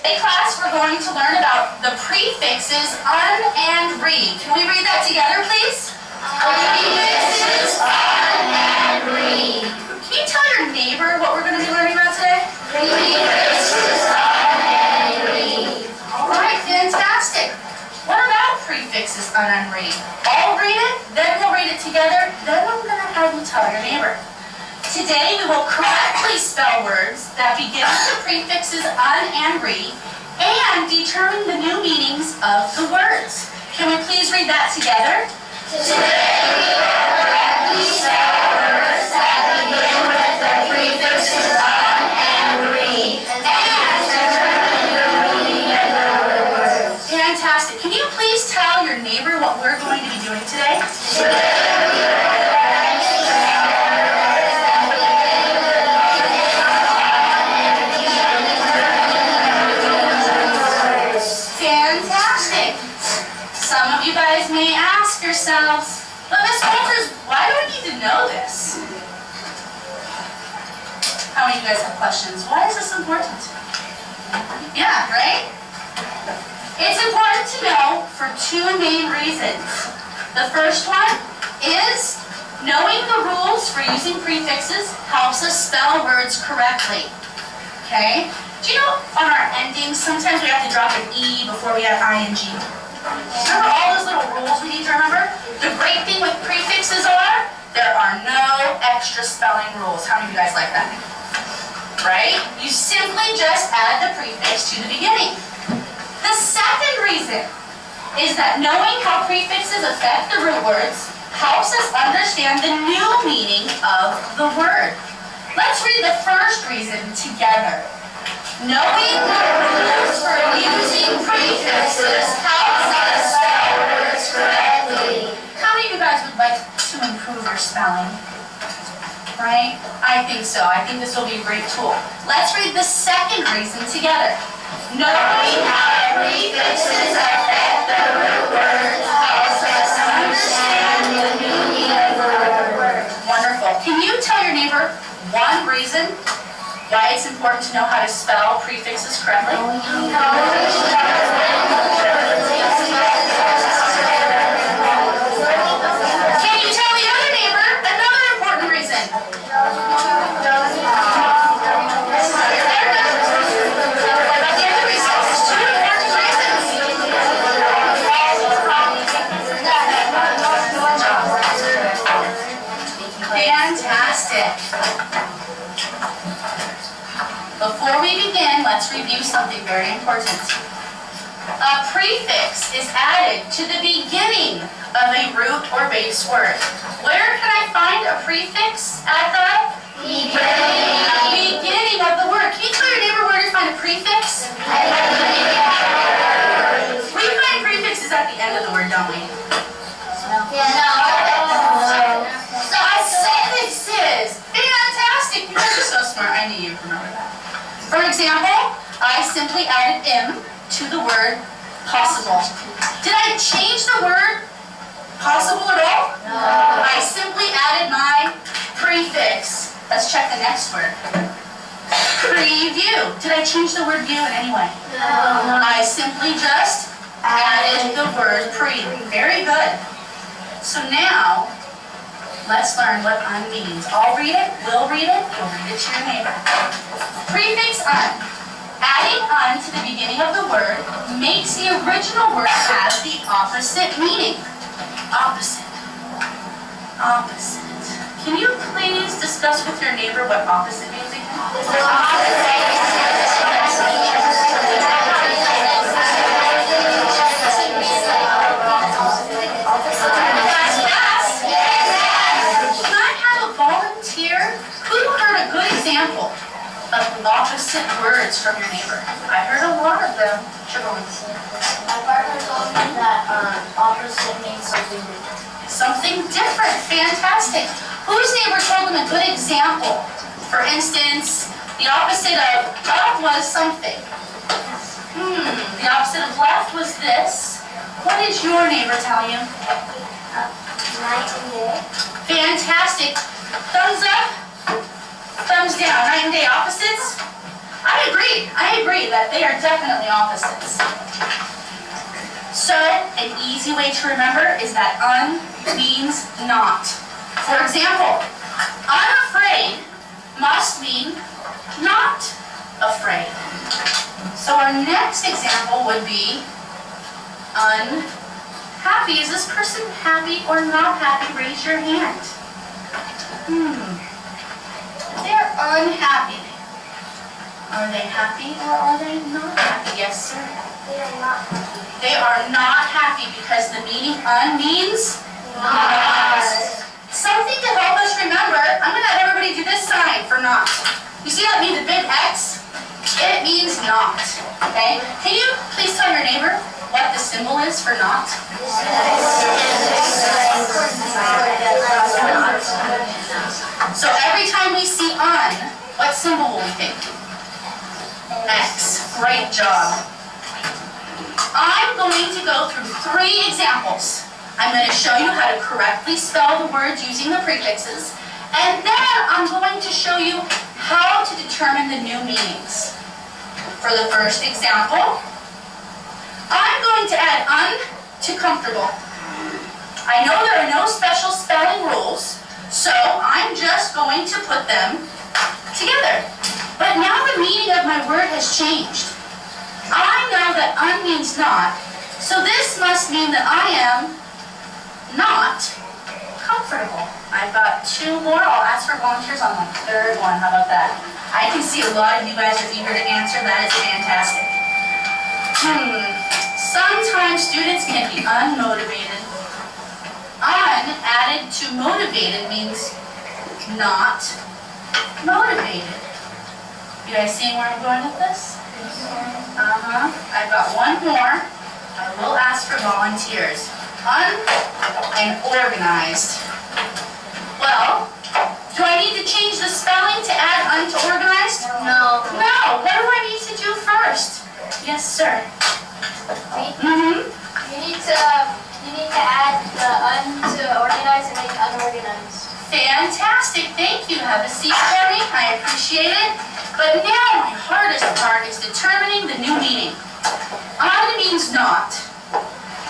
Today, class, we're going to learn about the prefixes un and re. Can we read that together, please? Prefixes un and re. Can you tell your neighbor what we're going to be learning about today? Prefixes un and re. All right, fantastic. What about prefixes un and re? I'll read it, then we'll read it together, then I'm going to have you tell your neighbor. Today, we will correctly spell words that begin with the prefixes un and re and determine the new meanings of the words. Can we please read that together? Today, we will correctly spell words that begin with the prefixes un and re and determine the meaning of the words. Fantastic. Can you please tell your neighbor what we're going to be doing today? Today, we will you guys may ask yourselves, but Miss Walters, why do I need to know this? How many of you guys have questions? Why is this important? Yeah, right? It's important to know for two main reasons. The first one is knowing the rules for using prefixes helps us spell words correctly. Okay? Do you know on our endings, sometimes we have to drop an E before we have ing? Remember all those little rules we need to remember? The great thing with prefixes are, there are no extra spelling rules. How many of you guys like that? Right? You simply just add the prefix to the beginning. The second reason is that knowing how prefixes affect the root words helps us understand the new meaning of the word. Let's read the first reason together. Knowing the rules for using prefixes helps us spell words correctly. How many of you guys would like to improve your spelling? Right? I think so. I think this will be a great tool. Let's read the second reason together. Knowing how prefixes affect the root words helps us understand the meaning of the word. Wonderful. Can you tell your neighbor one reason why it's important to know how to spell prefixes correctly? Can you tell the other neighbor another important reason? What about the other reasons? Two important reasons. Fantastic. Before we begin, let's review something very important. A prefix is added to the beginning of a root or base word. Where can I find a prefix at the beginning of the word? Can you tell your neighbor where to find a prefix? We find prefixes at the end of the word, don't we? No. Suffixes. Fantastic. You guys are so smart. I knew you'd remember that. For example, I simply added "im" to the word possible. Did I change the word possible at all? No. I simply added my prefix. Let's check the next word. Preview. Did I change the word view in any way? No. I simply just added the word pre. Very good. So now, let's learn what un means. I'll read it, we'll read it, you'll read it to your neighbor. Prefix un. Adding un to the beginning of the word makes the original word have the opposite meaning. Opposite. Opposite. Can you please discuss with your neighbor what opposite means again? Example of opposite words from your neighbor. I heard a lot of them. My partner told me that opposite means something different. Something different. Fantastic. Whose neighbor told them a good example? For instance, the opposite of up was something. The opposite of left was this. What did your neighbor tell you? Night and day. Fantastic. Thumbs up. Thumbs down. Night and day opposites? I agree that they are definitely opposites. So, an easy way to remember is that means not. For example, unafraid must mean not afraid. So our next example would be unhappy. Is this person happy or not happy? Raise your hand. They're unhappy. Are they happy or are they not happy? Yes, sir. They are not happy. They are not happy because the meaning means not. Something to help us remember, I'm going to have everybody do this sign for not. You see that means the big X? It means not. Okay? Can you please tell your neighbor what the symbol is for not? So every time we see what symbol will we think? X. Great job. I'm going to go through 3 examples. I'm going to show you how to correctly spell the words using the prefixes, and then I'm going to show you how to determine the new meanings. For the first example, I'm going to add to comfortable. I know there are no special spelling rules, so I'm just going to put them together. But now the meaning of my word has changed. I know that means not, so this must mean that I am not comfortable. I've got 2 more. I'll ask for volunteers on the 3rd one. How about that? I can see a lot of you guys are eager to answer. That is fantastic. Sometimes students can be unmotivated. Added to motivated means not motivated. You guys seeing where I'm going with this? I've got 1 more. I will ask for volunteers. And organized. Well, do I need to change the spelling to add to organized? No. No. What do I need to do first? Yes, sir. You need to add the to organized and make unorganized. Fantastic. Thank you. Have a seat for me. I appreciate it. But now my hardest part is determining the new meaning. Means not.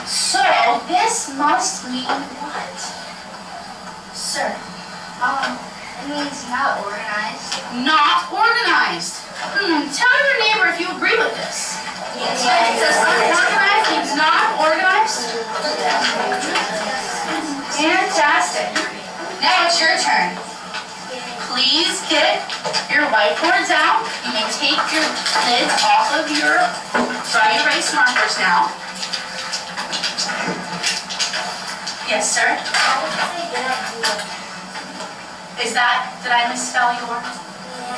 So this must mean what? Sir. It means not organized. Not organized. Tell your neighbor if you agree with this. Yes. Does unorganized means not organized? Fantastic. Now it's your turn. Please get your whiteboards out. You may take your lids off of your dry erase markers now. Yes, sir? Did I misspell your?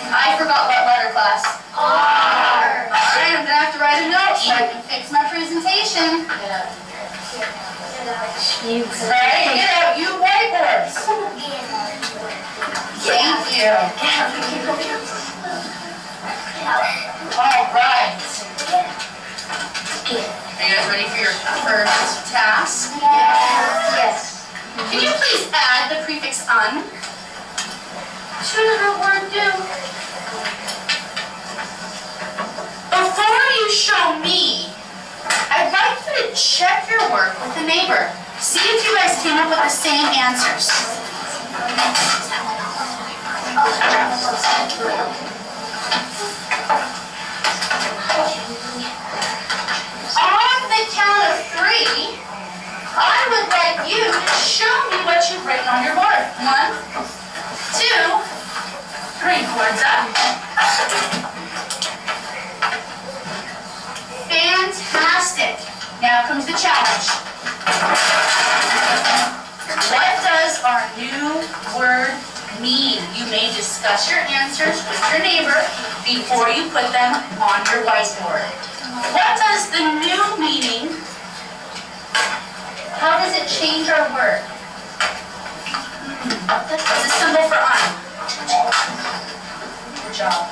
I forgot what letter, class. R. Alright, I'm gonna have to write a note so I can fix my presentation. Alright, get out, you whiteboards. Thank you. Alright. Are you guys ready for your first task? Yes. Can you please add the prefix to the word do? Before you show me, I'd like you to check your work with the neighbor. See if you guys came up with the same answers. On the count of 3, I would like you to show me what you've written on your board. 1, 2, 3. Boards up. Fantastic. Now comes the challenge. What does our new word mean? You may discuss your answers with your neighbor before you put them on your whiteboard. What does the new meaning, how does it change our word? What's the symbol for on? Good job.